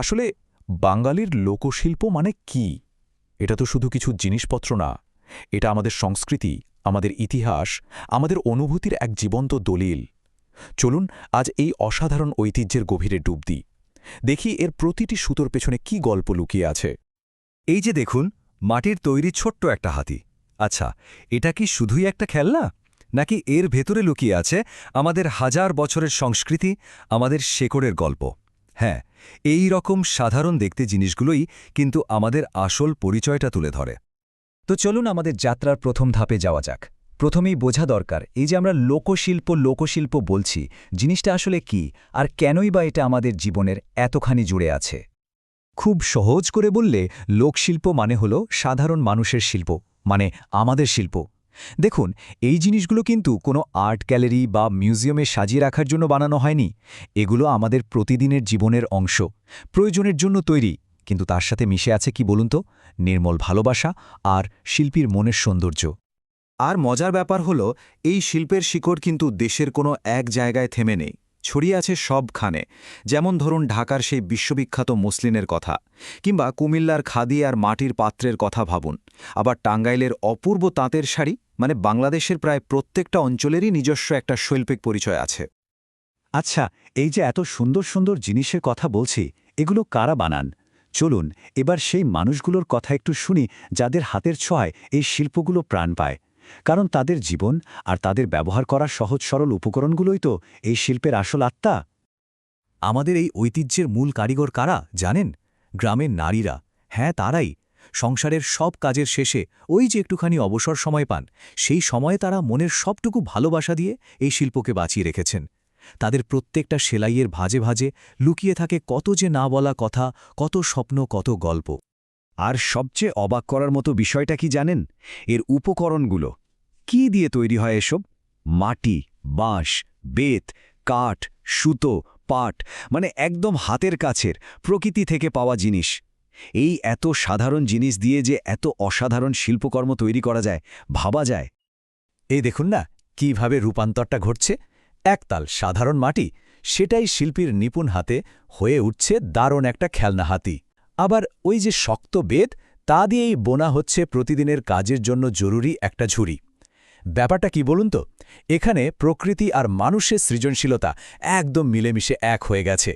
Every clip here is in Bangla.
আসলে বাঙালির লোকশিল্প মানে কি? এটা তো শুধু কিছু জিনিসপত্র না, এটা আমাদের সংস্কৃতি, আমাদের ইতিহাস, আমাদের অনুভূতির এক জীবন্ত দলিল। চলুন আজ এই অসাধারণ ঐতিহ্যের গভীরে ডুব দিই। দেখি এর প্রতিটি সুতোর পেছনে কি গল্প লুকিয়ে আছে। এই যে দেখুন, মাটির তৈরি ছোট্ট একটা হাতি। আচ্ছা, এটা কি শুধুই একটা খেলনা, নাকি এর ভেতরে লুকিয়ে আছে আমাদের হাজার বছরের সংস্কৃতি, আমাদের শেকড়ের গল্প? হ্যাঁ, এই রকম সাধারণ দেখতে জিনিসগুলোই কিন্তু আমাদের আসল পরিচয়টা তুলে ধরে। তো চলুন আমাদের যাত্রার প্রথম ধাপে যাওয়া যাক। প্রথমেই বোঝা দরকার, এই যে আমরা লোকশিল্প বলছি, জিনিসটা আসলে কি, আর কেনই বা এটা আমাদের জীবনের এতখানি জুড়ে আছে। খুব সহজ করে বললে, লোকশিল্প মানে হলো সাধারণ মানুষের শিল্প, মানে আমাদের শিল্প। দেখুন, এই জিনিসগুলো কিন্তু কোনো আর্ট গ্যালারি বা মিউজিয়ামে সাজিয়ে রাখার জন্য বানানো হয়নি। এগুলো আমাদের প্রতিদিনের জীবনের অংশ, প্রয়োজনের জন্য তৈরি। কিন্তু তার সাথে মিশে আছে কি বলুন তো, নির্মল ভালোবাসা আর শিল্পীর মনের সৌন্দর্য। আর মজার ব্যাপার হলো, এই শিল্পের শিকড় কিন্তু দেশের কোনো এক জায়গায় থেমে নেই, ছড়িয়ে আছে সবখানে। যেমন ধরুন ঢাকার সেই বিশ্ববিখ্যাত মসলিনের কথা, কিংবা কুমিল্লার খাদি আর মাটির পাত্রের কথা ভাবুন। আবার টাঙ্গাইলের অপূর্ব তাঁতের শাড়ি, মানে বাংলাদেশের প্রায় প্রত্যেকটা অঞ্চলেরই নিজস্ব একটা শৈল্পিক পরিচয় আছে। আচ্ছা, এই যে এত সুন্দর সুন্দর জিনিসের কথা বলছি, এগুলো কারা বানান? চলুন এবার সেই মানুষগুলোর কথা একটু শুনি, যাদের হাতের ছোঁয়ায় এই শিল্পগুলো প্রাণ পায়। কারণ তাদের জীবন আর তাদের ব্যবহার করা সহজ সরল উপকরণগুলোই তো এই শিল্পের আসল আত্মা। আমাদের এই ঐতিহ্যের মূল কারিগর কারা জানেন? গ্রামের নারীরা। হ্যাঁ, তারাই। সংসারের সব কাজের শেষে ওই যে একটুখানি অবসর সময় পান, সেই সময়ে তারা মনের সবটুকু ভালোবাসা দিয়ে এই শিল্পকে বাঁচিয়ে রেখেছেন। তাদের প্রত্যেকটা সেলাইয়ের ভাজে ভাজে লুকিয়ে থাকে কত যে না বলা কথা, কত স্বপ্ন, কত গল্প। আর সবচেয়ে অবাক করার মতো বিষয়টা কি জানেন? এর উপকরণগুলো কি দিয়ে তৈরি হয় এসব? মাটি, বাঁশ, বেত, কাঠ, সুতো, পাট, মানে একদম হাতের কাছের প্রকৃতি থেকে পাওয়া জিনিস। এই এত সাধারণ জিনিস দিয়ে যে এত অসাধারণ শিল্পকর্ম তৈরি করা যায়, ভাবা যায়। এই দেখুন না, কিভাবে রূপান্তরটা ঘটছে। একতাল সাধারণ মাটি, সেটাই শিল্পীর নিপুণ হাতে হয়ে উঠছে দারুণ একটা খেলনা হাতি। আবার ওই যে শক্ত বেত, তা দিয়েই বোনা হচ্ছে প্রতিদিনের কাজের জন্য জরুরি একটা ঝুড়ি। ব্যাপারটা কি বলুন তো, এখানে প্রকৃতি আর মানুষের সৃজনশীলতা একদম মিলেমিশে এক হয়ে গেছে।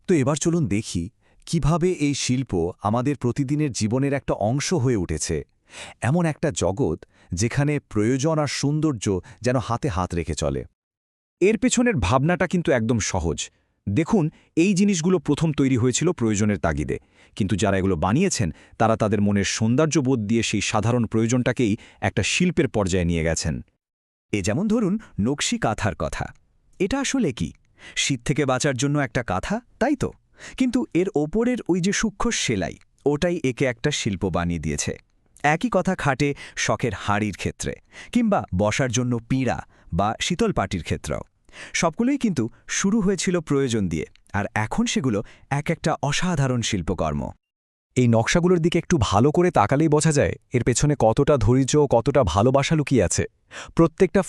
তো এবার চলুন দেখি কিভাবে এই শিল্প আমাদের প্রতিদিনের জীবনের একটা অংশ হয়ে উঠেছে। এমন একটা জগৎ যেখানে প্রয়োজন আর সৌন্দর্য যেন হাতে হাত রেখে চলে। এর পেছনের ভাবনাটা কিন্তু একদম সহজ। দেখুন, এই জিনিসগুলো প্রথম তৈরি হয়েছিল প্রয়োজনের তাগিদে, কিন্তু যারা এগুলো বানিয়েছেন তারা তাদের মনের সৌন্দর্যবোধ দিয়ে সেই সাধারণ প্রয়োজনটাকেই একটা শিল্পের পর্যায়ে নিয়ে গেছেন। যেমন ধরুন নকশি কাঁথার কথা। এটা আসলে কি? শীত থেকে বাঁচার জন্য একটা কাঁথা, তাই তো? কিন্তু এর ওপরের ওই যে সূক্ষ্ম সেলাই, ওটাই একে একটা শিল্প বানিয়ে দিয়েছে। একই কথা খাটে শখের হাঁড়ির ক্ষেত্রে, কিংবা বসার জন্য পিঁড়া বা শীতল পাটির ক্ষেত্রেও। সবগুলোই কিন্তু শুরু হয়েছিল প্রয়োজন দিয়ে, আর এখন সেগুলো এক একটা অসাধারণ শিল্পকর্ম। এই নকশাগুলোর দিকে একটু ভালো করে তাকালেই বোঝা যায় এর পেছনে কতটা ধৈর্য, কতটা ভালোবাসা লুকিয়ে আছে। প্রত্যেকটা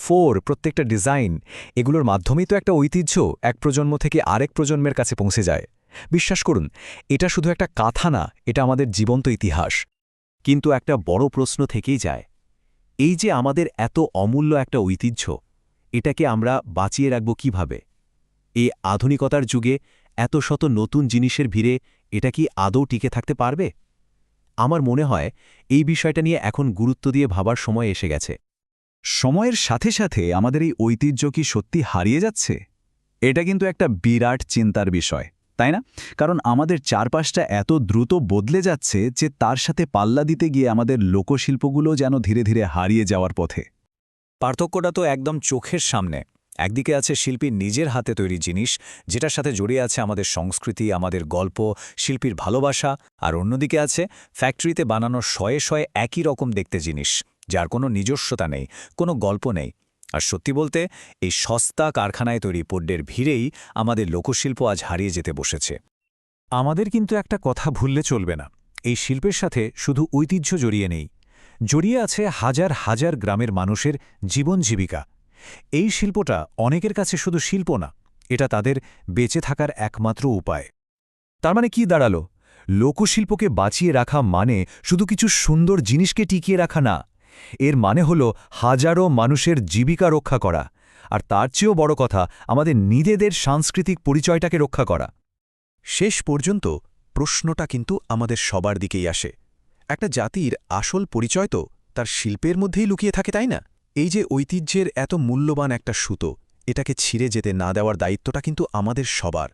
প্রত্যেকটা ডিজাইন, এগুলোর মাধ্যমেই তো একটা ঐতিহ্য এক প্রজন্ম থেকে আরেক প্রজন্মের কাছে পৌঁছে যায়। বিশ্বাস করুন, এটা শুধু একটা কাথা না, এটা আমাদের জীবন্ত ইতিহাস। কিন্তু একটা বড় প্রশ্ন থেকেই যায়, এই যে আমাদের এত অমূল্য একটা ঐতিহ্য, এটাকে আমরা বাঁচিয়ে রাখব কিভাবে? এই আধুনিকতার যুগে এত শত নতুন জিনিসের ভিড়ে এটা কি আদৌ টিকে থাকতে পারবে? আমার মনে হয় এই বিষয়টা নিয়ে এখন গুরুত্ব দিয়ে ভাবার সময় এসে গেছে। সময়ের সাথে সাথে আমাদের এই ঐতিহ্য কি সত্যি হারিয়ে যাচ্ছে? এটা কিন্তু একটা বিরাট চিন্তার বিষয়, তাই না? কারণ আমাদের চারপাশটা এত দ্রুত বদলে যাচ্ছে যে তার সাথে পাল্লা দিতে গিয়ে আমাদের লোকশিল্পগুলো যেন ধীরে ধীরে হারিয়ে যাওয়ার পথে। পার্থক্যটা তো একদম চোখের সামনে। একদিকে আছে শিল্পীর নিজের হাতে তৈরি জিনিস, যেটার সাথে জড়িয়ে আছে আমাদের সংস্কৃতি, আমাদের গল্প, শিল্পীর ভালোবাসা। আর অন্যদিকে আছে ফ্যাক্টরিতে বানানো শয়ে শয়ে একই রকম দেখতে জিনিস, যার কোনো নিজস্বতা নেই, কোনো গল্প নেই। আর সত্যি বলতে, এই সস্তা কারখানায় তৈরি পণ্যের ভিড়েই আমাদের লোকশিল্প আজ হারিয়ে যেতে বসেছে। আমাদের কিন্তু একটা কথা ভুললে চলবে না, এই শিল্পের সাথে শুধু ঐতিহ্য জড়িয়ে নেই, জড়িয়ে আছে হাজার হাজার গ্রামের মানুষের জীবন জীবিকা। এই শিল্পটা অনেকের কাছে শুধু শিল্প না, এটা তাদের বেঁচে থাকার একমাত্র উপায়। তার মানে কি দাঁড়ালো? লোকশিল্পকে বাঁচিয়ে রাখা মানে শুধু কিছু সুন্দর জিনিসকে টিকিয়ে রাখা না, এর মানে হল হাজারো মানুষের জীবিকা রক্ষা করা, আর তার চেয়েও বড় কথা আমাদের নিজেদের সাংস্কৃতিক পরিচয়টাকে রক্ষা করা। শেষ পর্যন্ত প্রশ্নটা কিন্তু আমাদের সবার দিকেই আসে। একটা জাতির আসল পরিচয় তো তার শিল্পের মধ্যেই লুকিয়ে থাকে, তাই না? এই যে ঐতিহ্যের এত মূল্যবান একটা সুতো, এটাকে ছিঁড়ে যেতে না দেওয়ার দায়িত্বটা কিন্তু আমাদের সবার।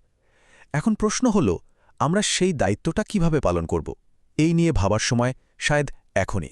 এখন প্রশ্ন হল, আমরা সেই দায়িত্বটা কিভাবে পালন করব? এই নিয়ে ভাবার সময় শায়দ এখনই।